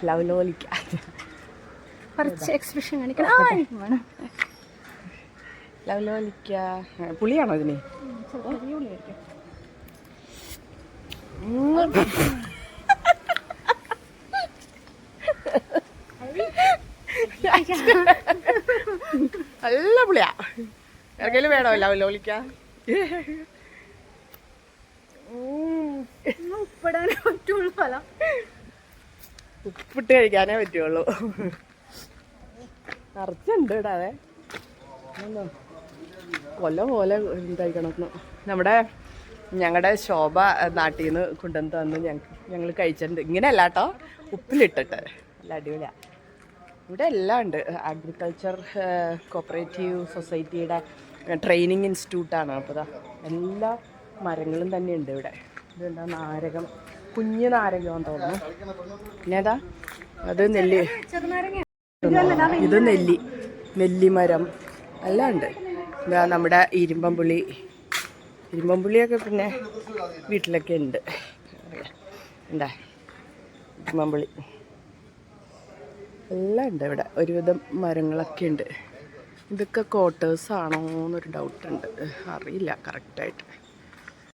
ലവലോലിക്ക കുറച്ച് എക്സ്പ്രഷൻ കാണിക്കണം. ലവലോലിക്ക പുളിയാണോ ഇതിന്? നല്ല പുളിയാ. ഇറക്കല് വേണോ ലവലോലിക്ക? ഉപ്പിടാനേ പറ്റുള്ളൂ. ഫലം ഉപ്പിട്ട് കഴിക്കാനേ പറ്റുള്ളൂ. നിറച്ചുണ്ട് ഇടാതെ കൊല്ല പോലെ കഴിക്കണം. ഞങ്ങളുടെ ശോഭ നാട്ടിൽ നിന്ന് കൊണ്ടുവന്ന് തന്ന് ഞങ്ങൾ കഴിച്ചിട്ടുണ്ട്. ഇങ്ങനെയല്ല കേട്ടോ, ഉപ്പിലിട്ടിട്ട്. നല്ല അടിപൊളിയാണ്. ഇവിടെ എല്ലാം ഉണ്ട്. അഗ്രികൾച്ചർ കോപ്പറേറ്റീവ് സൊസൈറ്റിയുടെ ട്രെയിനിങ് ഇൻസ്റ്റിറ്റ്യൂട്ടാണ്. അപ്പോൾ ഇതാ എല്ലാ മരങ്ങളും തന്നെ ഉണ്ട് ഇവിടെ. ഇതെന്താ നാരകം, കുഞ്ഞ് നാരകമാണെന്ന് തോന്നുന്നു. പിന്നെ ഏതാ അത് നെല്ലി, ഇത് നെല്ലിമരം എല്ലാം ഉണ്ട്. ഇതാ നമ്മുടെ ഇരുമ്പമ്പുളിയൊക്കെ പിന്നെ വീട്ടിലൊക്കെ ഉണ്ട്. എന്താ ഇരുമ്പമ്പുളി എല്ലാം ഉണ്ട് ഇവിടെ. ഒരുവിധം മരങ്ങളൊക്കെ ഉണ്ട്. ഇതൊക്കെ ക്വാർട്ടേഴ്സാണോ എന്നൊരു ഡൗട്ടുണ്ട്, അറിയില്ല കറക്റ്റായിട്ട്.